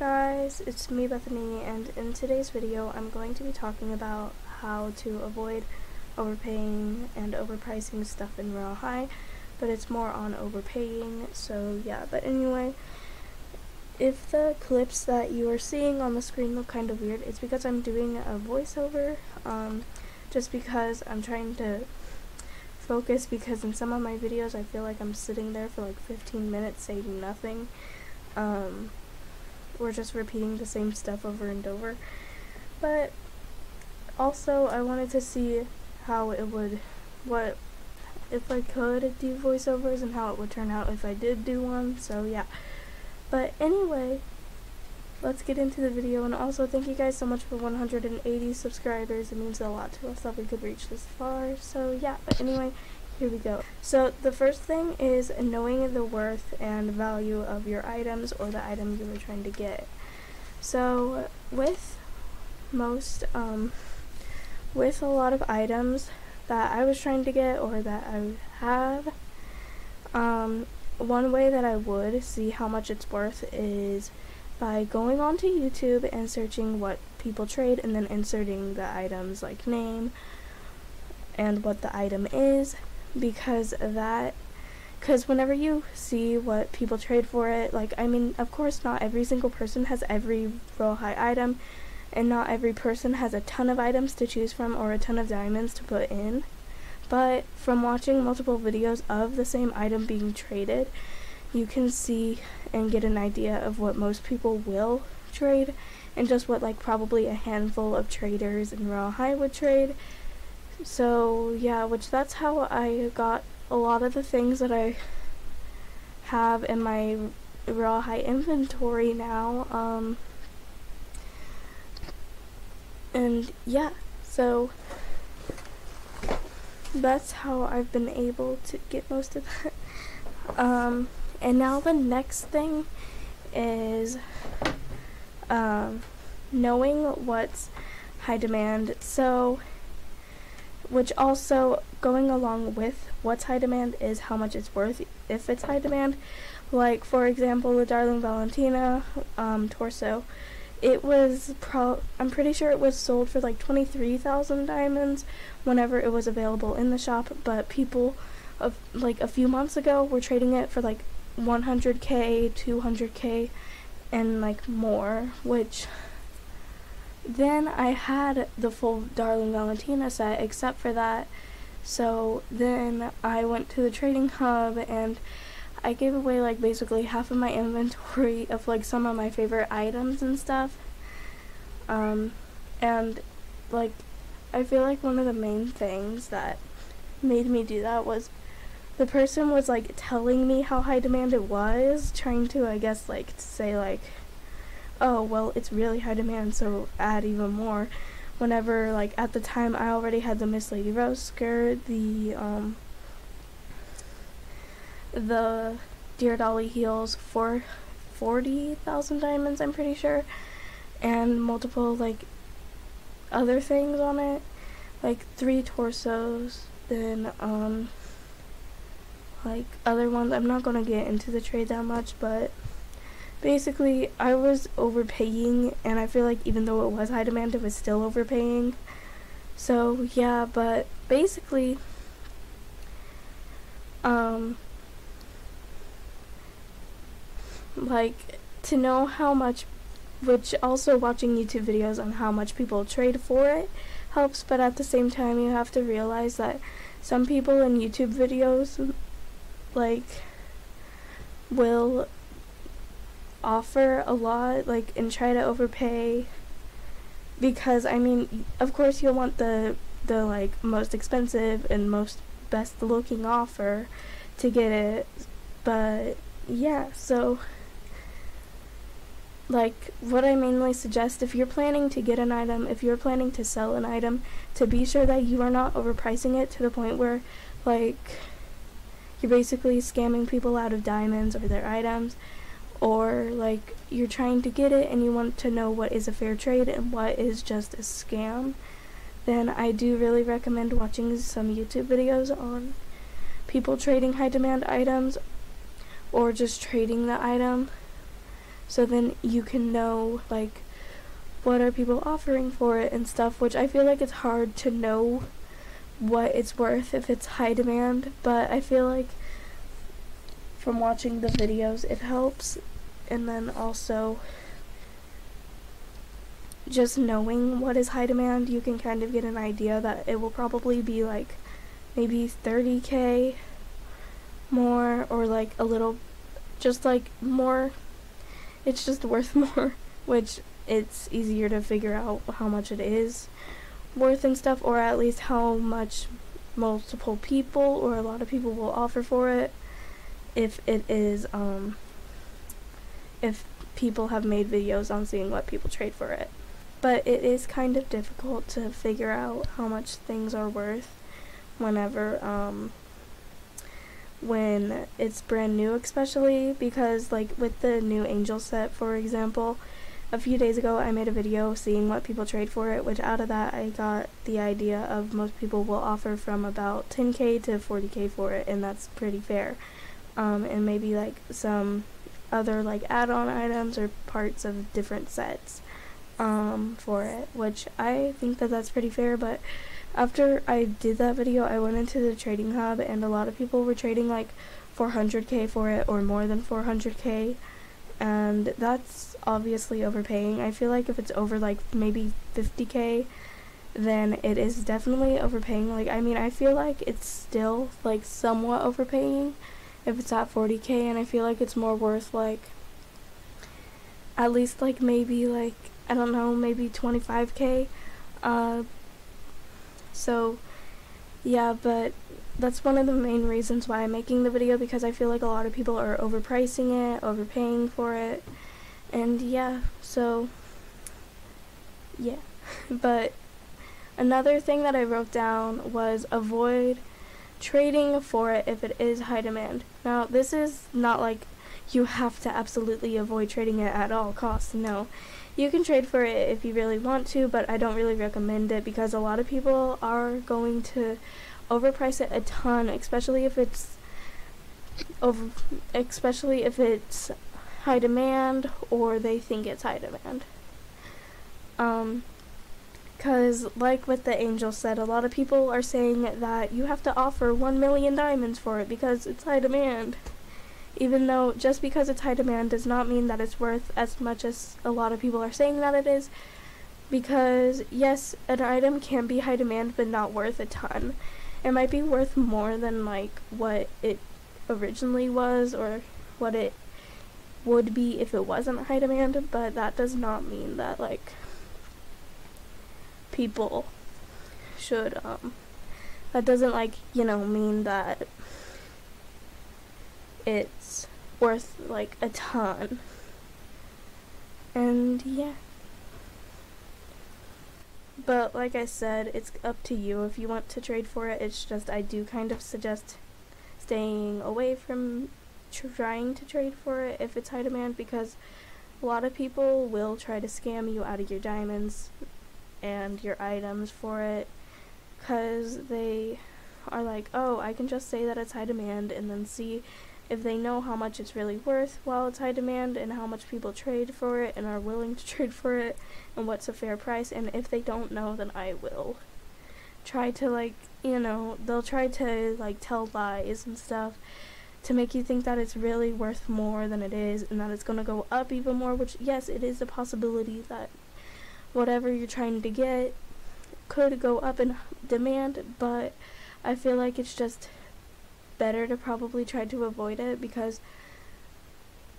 guys, it's me Bethany, and in today's video I'm going to be talking about how to avoid overpaying and overpricing stuff in Royale High, but it's more on overpaying, so yeah. But anyway, if the clips that you are seeing on the screen look kind of weird, it's because I'm doing a voiceover, just because I'm trying to focus, because in some of my videos I feel like I'm sitting there for like 15 minutes saying nothing. We're just repeating the same stuff over and over. But also I wanted to see how it would, what if I could do voiceovers and how it would turn out if I did do one, so yeah. But anyway, let's get into the video. And also thank you guys so much for 180 subscribers. It means a lot to us that we could reach this far, so yeah. But anyway, here we go. So the first thing is knowing the worth and value of your items or the item you were trying to get. So with most with a lot of items that I was trying to get or that I have, one way that I would see how much it's worth is by going onto YouTube and searching what people trade and then inserting the item's like name and what the item is, because whenever you see what people trade for it, like, I mean, of course not every single person has every Royale High item, and not every person has a ton of items to choose from or a ton of diamonds to put in, but from watching multiple videos of the same item being traded, you can see and get an idea of what most people will trade and just what like probably a handful of traders in Royale High would trade. So yeah, that's how I got a lot of the things that I have in my Royale High inventory now. And yeah, so that's how I've been able to get most of that. And now the next thing is knowing what's high demand. So, which also going along with what's high demand is how much it's worth if it's high demand. Like for example, the Darling Valentina torso, it was I'm pretty sure it was sold for like 23,000 diamonds whenever it was available in the shop, but people of like a few months ago were trading it for like 100k, 200k, and like more, which then I had the full Darling Valentina set except for that. So then I went to the trading hub and I gave away like basically half of my inventory of like some of my favorite items and stuff. And like I feel like one of the main things that made me do that was the person was like telling me how high demand it was, trying to, I guess, like say like, oh well, it's really high demand, so add even more, whenever like at the time I already had the Miss Lady Rose skirt, the Dear Dolly heels for 40,000 diamonds, I'm pretty sure, and multiple like other things on it, like 3 torsos, then like other ones. I'm not gonna get into the trade that much, but basically I was overpaying, and I feel like even though it was high demand, it was still overpaying. So yeah, but basically like to know how much, which also watching YouTube videos on how much people trade for it helps, but at the same time you have to realize that some people in YouTube videos like will offer a lot like and try to overpay, because I mean, of course you'll want the like most expensive and most best looking offer to get it, but yeah. So like what I mainly suggest, if you're planning to get an item, if you're planning to sell an item, to be sure that you are not overpricing it to the point where like you're basically scamming people out of diamonds or their items, or like you're trying to get it and you want to know what is a fair trade and what is just a scam. Then I do really recommend watching some YouTube videos on people trading high demand items or just trading the item. so then you can know like what are people offering for it and stuff, which I feel like it's hard to know what it's worth if it's high demand, but I feel like from watching the videos it helps. And then also just knowing what is high demand, you can kind of get an idea that it will probably be like maybe 30k more, or like a little, just like more, it's just worth more, which it's easier to figure out how much it is worth and stuff, or at least how much multiple people or a lot of people will offer for it, if it is if people have made videos on seeing what people trade for it. But it is kind of difficult to figure out how much things are worth whenever when it's brand new, especially because like with the new Angel set, for example, a few days ago I made a video seeing what people trade for it, which out of that I got the idea of most people will offer from about 10k to 40k for it, and that's pretty fair. And maybe like some other like add-on items or parts of different sets for it, which I think that that's pretty fair. But after I did that video, I went into the trading hub and a lot of people were trading like 400k for it or more than 400k, and that's obviously overpaying. I feel like if it's over like maybe 50k, then it is definitely overpaying. Like, I mean, I feel like it's still like somewhat overpaying if it's at 40k, and I feel like it's more worth like at least like maybe like, I don't know, maybe 25k. So yeah, but that's one of the main reasons why I'm making the video, because I feel like a lot of people are overpricing it, overpaying for it, and yeah, so yeah. But another thing that I wrote down was avoid trading for it if it is high demand. Now, this is not like you have to absolutely avoid trading it at all costs. No, you can trade for it if you really want to, but I don't really recommend it because a lot of people are going to overprice it a ton, especially if it's high demand or they think it's high demand. Because like with the Angel set, a lot of people are saying that you have to offer 1 million diamonds for it because it's high demand. Even though just because it's high demand does not mean that it's worth as much as a lot of people are saying that it is. Because yes, an item can be high demand but not worth a ton. It might be worth more than like what it originally was or what it would be if it wasn't high demand, but that does not mean that like people should that doesn't like, you know, mean that it's worth like a ton. And yeah, but like I said, it's up to you if you want to trade for it. It's just I do kind of suggest staying away from trying to trade for it if it's high demand, because a lot of people will try to scam you out of your diamonds and your items for it, because they are like, oh, I can just say that it's high demand and then see if they know how much it's really worth while it's high demand and how much people trade for it and are willing to trade for it and what's a fair price. And if they don't know, then I will try to like, you know, they'll try to like tell lies and stuff to make you think that it's really worth more than it is and that it's going to go up even more, which yes, it is a possibility that whatever you're trying to get could go up in demand, but I feel like it's just better to probably try to avoid it, because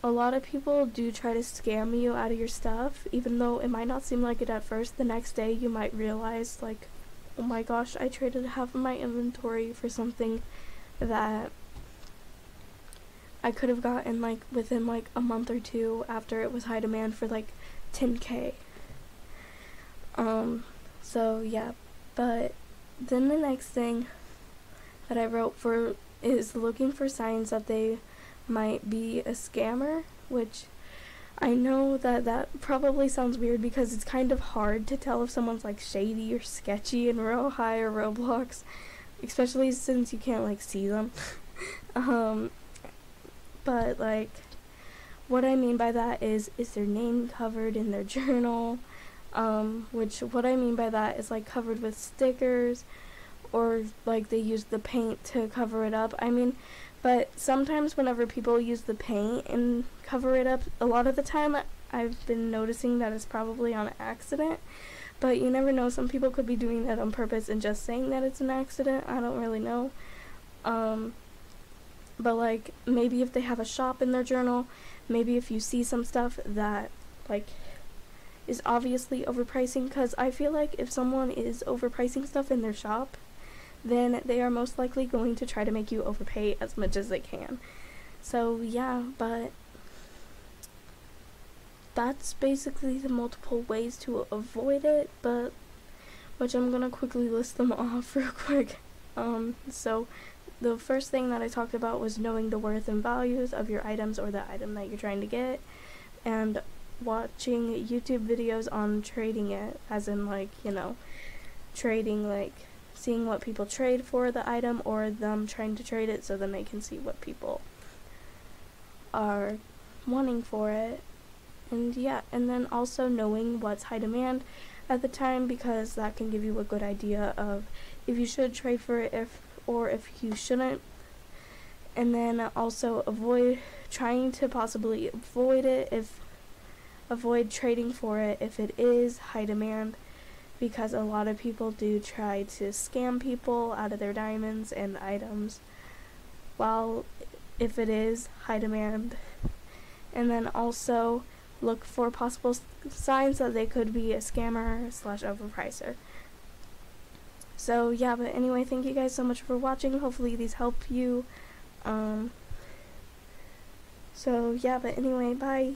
a lot of people do try to scam you out of your stuff. Even though it might not seem like it at first, the next day you might realize like, oh my gosh, I traded half of my inventory for something that I could have gotten like within like a month or two after it was high demand for like 10k. So yeah, but then the next thing that I wrote for is looking for signs that they might be a scammer, which I know that that probably sounds weird because it's kind of hard to tell if someone's like shady or sketchy in Row High or Roblox, especially since you can't like see them. But like what I mean by that is their name covered in their journal? Which what I mean by that is like covered with stickers, or like they use the paint to cover it up. I mean, but sometimes whenever people use the paint and cover it up, a lot of the time I've been noticing that it's probably on accident. But you never know, some people could be doing that on purpose and just saying that it's an accident. I don't really know. But like maybe if they have a shop in their journal, maybe if you see some stuff that like is obviously overpricing, because I feel like if someone is overpricing stuff in their shop, then they are most likely going to try to make you overpay as much as they can. So yeah, but that's basically the multiple ways to avoid it, but which I'm gonna quickly list them off real quick. So the first thing that I talked about was knowing the worth and values of your items or the item that you're trying to get, and watching YouTube videos on trading it, as in like, you know, trading, like seeing what people trade for the item, or them trying to trade it so then they can see what people are wanting for it. And yeah, and then also knowing what's high demand at the time, because that can give you a good idea of if you should trade for it if you shouldn't. And then also trying to possibly avoid trading for it if it is high demand, because a lot of people do try to scam people out of their diamonds and items while if it is high demand. And then also look for possible signs that they could be a scammer / overpricer. So yeah, but anyway, thank you guys so much for watching. Hopefully these help you. So yeah, but anyway, bye.